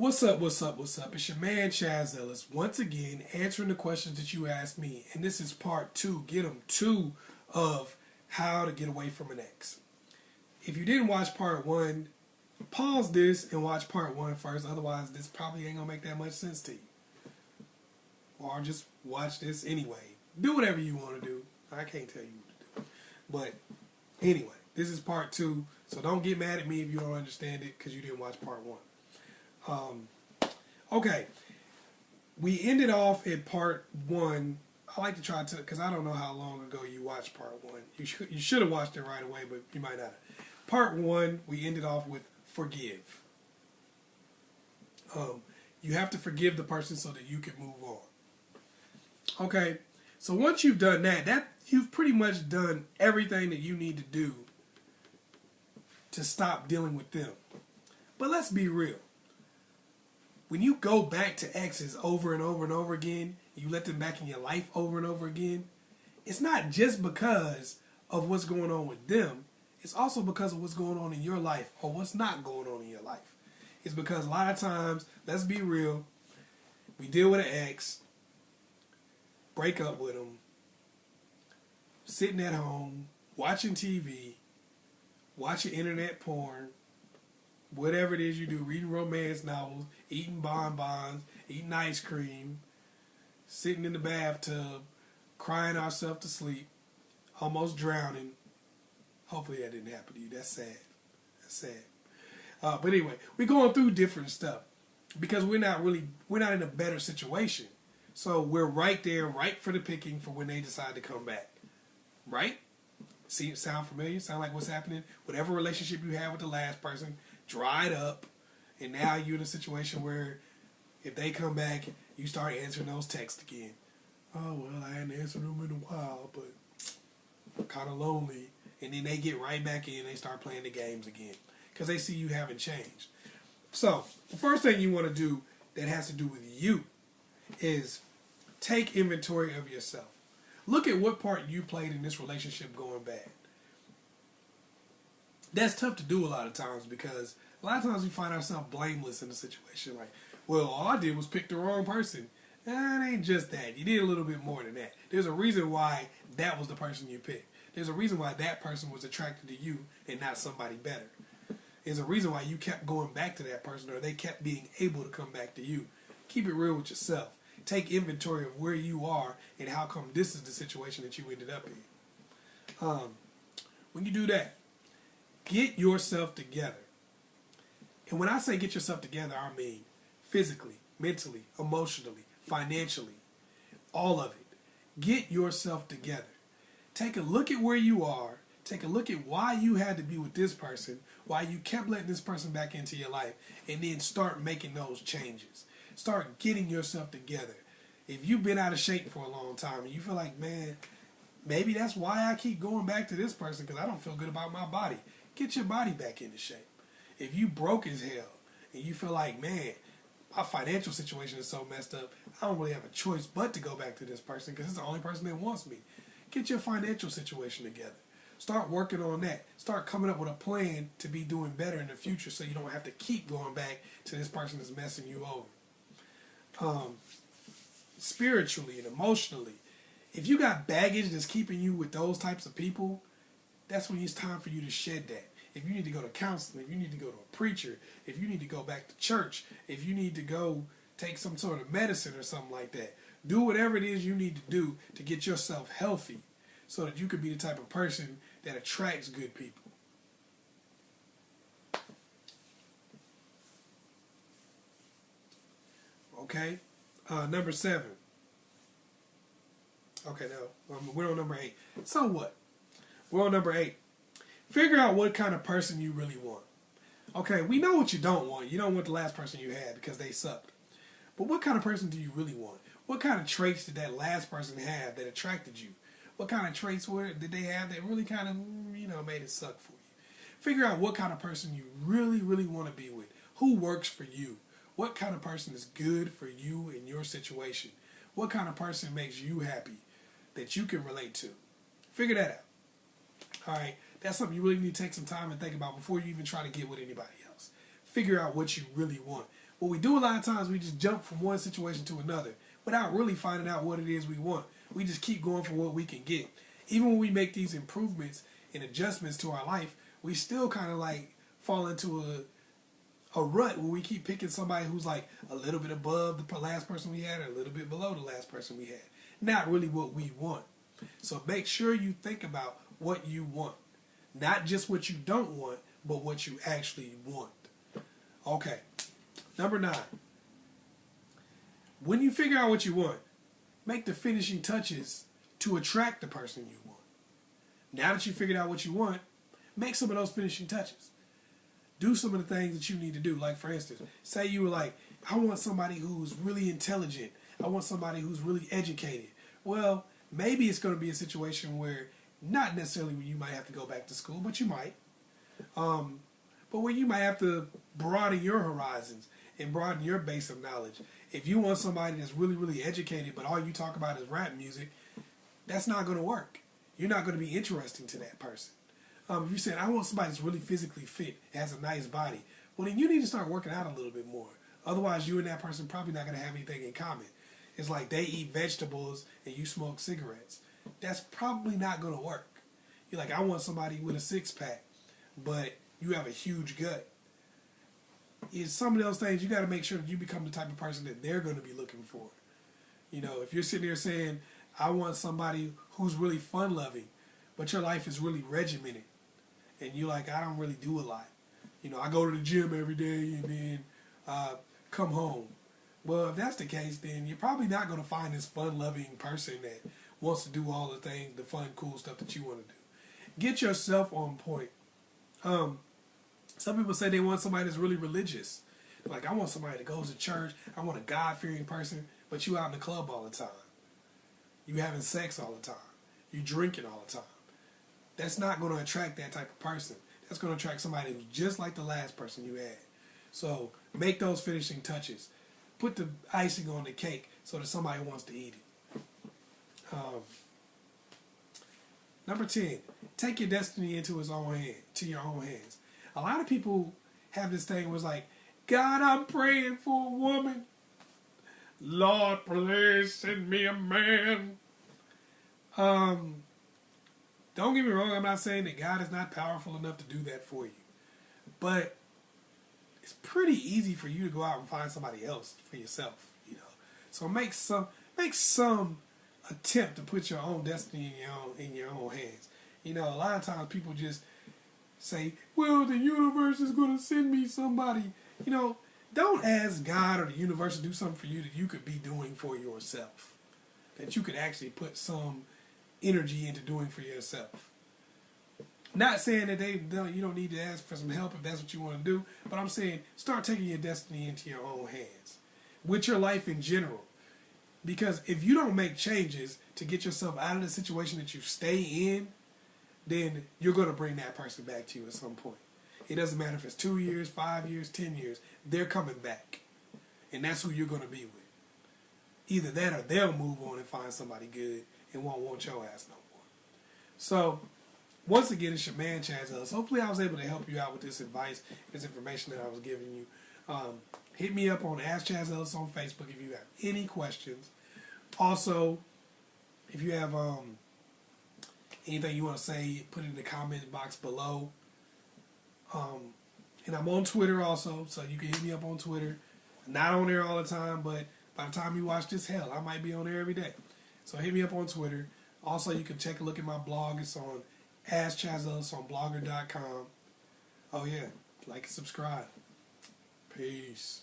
What's up, what's up, what's up? It's your man Chazz Ellis, once again answering the questions that you asked me. And this is part 2, get 'em 2, of how to get away from an ex. If you didn't watch part 1, pause this and watch part 1 first. Otherwise, this probably ain't going to make that much sense to you. Or just watch this anyway. Do whatever you want to do. I can't tell you what to do. But anyway, this is part 2. So don't get mad at me if you don't understand it because you didn't watch part 1. Okay, we ended off at part 1. I like to try to, because I don't know how long ago you watched part 1. You should have watched it right away, but you might not. Part 1, we ended off with forgive. You have to forgive the person so that you can move on. Okay, so once you've done that you've pretty much done everything that you need to do to stop dealing with them. But let's be real. When you go back to exes over and over and over again, you let them back in your life over and over again, it's not just because of what's going on with them. It's also because of what's going on in your life or what's not going on in your life. It's because a lot of times, let's be real, we deal with an ex, break up with them, sitting at home, watching TV, watching internet porn, whatever it is you do, reading romance novels, eating bonbons, eating ice cream, sitting in the bathtub, crying ourselves to sleep, almost drowning. Hopefully that didn't happen to you. That's sad. That's sad. But anyway, we're going through different stuff because we're not in a better situation. So we're right there, right for the picking for when they decide to come back. Right? See, sound familiar? Sound like what's happening? Whatever relationship you had with the last person dried up, and now you're in a situation where if they come back, you start answering those texts again. Oh, well, I hadn't answered them in a while, but I'm kind of lonely. And then they get right back in and they start playing the games again because they see you haven't changed. So the first thing you want to do that has to do with you is take inventory of yourself. Look at what part you played in this relationship going bad. That's tough to do a lot of times because a lot of times we find ourselves blameless in a situation. Like, well, all I did was pick the wrong person. It ain't just that. You did a little bit more than that. There's a reason why that was the person you picked. There's a reason why that person was attracted to you and not somebody better. There's a reason why you kept going back to that person or they kept being able to come back to you. Keep it real with yourself. Take inventory of where you are and how come this is the situation that you ended up in. When you do that, get yourself together. And when I say get yourself together, I mean physically, mentally, emotionally, financially, all of it. Get yourself together. Take a look at where you are. Take a look at why you had to be with this person, why you kept letting this person back into your life, and then start making those changes. Start getting yourself together. If you've been out of shape for a long time and you feel like, man, maybe that's why I keep going back to this person because I don't feel good about my body. Get your body back into shape. If you broke as hell and you feel like, man, my financial situation is so messed up, I don't really have a choice but to go back to this person because it's the only person that wants me. Get your financial situation together. Start working on that. Start coming up with a plan to be doing better in the future so you don't have to keep going back to this person that's messing you over. Spiritually and emotionally, if you got baggage that's keeping you with those types of people, that's when it's time for you to shed that. If you need to go to counseling, if you need to go to a preacher, if you need to go back to church, if you need to go take some sort of medicine or something like that, do whatever it is you need to do to get yourself healthy so that you can be the type of person that attracts good people. Okay? Number 7. Okay, no, we're on number 8. So what? We're on number 8. Figure out what kind of person you really want. Okay, we know what you don't want. You don't want the last person you had because they sucked. But what kind of person do you really want? What kind of traits did that last person have that attracted you? What kind of traits did they have that really kind of, made it suck for you? Figure out what kind of person you really, really want to be with. Who works for you? What kind of person is good for you in your situation? What kind of person makes you happy that you can relate to? Figure that out. All right? That's something you really need to take some time and think about before you even try to get with anybody else. Figure out what you really want. what we do a lot of times, we just jump from one situation to another without really finding out what it is we want. We just keep going for what we can get. Even when we make these improvements and adjustments to our life, we still kind of like fall into a rut where we keep picking somebody who's like a little bit above the last person we had or a little bit below the last person we had. Not really what we want. So make sure you think about what you want. Not just what you don't want, but what you actually want. Okay. Number 9. When you figure out what you want, make the finishing touches to attract the person you want. Now that you figured out what you want, make some of those finishing touches. Do some of the things that you need to do. Like, for instance, say you were like, I want somebody who's really intelligent. I want somebody who's really educated. Well, maybe it's going to be a situation where not necessarily you might have to go back to school, but you might. But where you might have to broaden your horizons and broaden your base of knowledge. If you want somebody that's really, really educated, but all you talk about is rap music, that's not going to work. You're not going to be interesting to that person. If you said, I want somebody that's really physically fit, has a nice body, well, then you need to start working out a little bit more. Otherwise, you and that person probably not going to have anything in common. It's like they eat vegetables and you smoke cigarettes. That's probably not going to work. You're like, I want somebody with a six-pack, but you have a huge gut. It's some of those things you got to make sure that you become the type of person that they're going to be looking for. You know, if you're sitting there saying, I want somebody who's really fun-loving, but your life is really regimented, and you're like, I don't really do a lot. You know, I go to the gym every day and then come home. Well, if that's the case, then you're probably not going to find this fun-loving person that wants to do all the things, the fun, cool stuff that you want to do. Get yourself on point. Some people say they want somebody that's really religious. Like, I want somebody that goes to church. I want a God-fearing person, but you out in the club all the time. You having sex all the time. You drinking all the time. That's not going to attract that type of person. That's going to attract somebody who's just like the last person you had. So make those finishing touches. Put the icing on the cake so that somebody wants to eat it. Number 10, take your destiny into your own hands. A lot of people have this thing where it's like, God, I'm praying for a woman. Lord, please send me a man. Don't get me wrong, I'm not saying that God is not powerful enough to do that for you. But it's pretty easy for you to go out and find somebody else for yourself, you know. So make some attempt to put your own destiny in your own hands. You know, a lot of times people just say, well, the universe is going to send me somebody. You know, don't ask God or the universe to do something for you that you could be doing for yourself. That you could actually put some energy into doing for yourself. Not saying that you don't need to ask for some help if that's what you want to do, but I'm saying start taking your destiny into your own hands with your life in general. Because if you don't make changes to get yourself out of the situation that you stay in, then you're going to bring that person back to you at some point. It doesn't matter if it's 2 years, 5 years, 10 years. They're coming back. And that's who you're going to be with. Either that or they'll move on and find somebody good and won't want your ass no more. So, once again, it's your man, Chazz. Hopefully I was able to help you out with this advice, this information that I was giving you. Hit me up on AskChazzEllis on Facebook if you have any questions. Also, if you have anything you want to say, put it in the comment box below. And I'm on Twitter also, so you can hit me up on Twitter. Not on there all the time, but by the time you watch this, hell, I might be on there every day. So hit me up on Twitter. Also, you can take a look at my blog. It's on AskChazzEllis on blogger.com. Oh, yeah. Like and subscribe. Peace.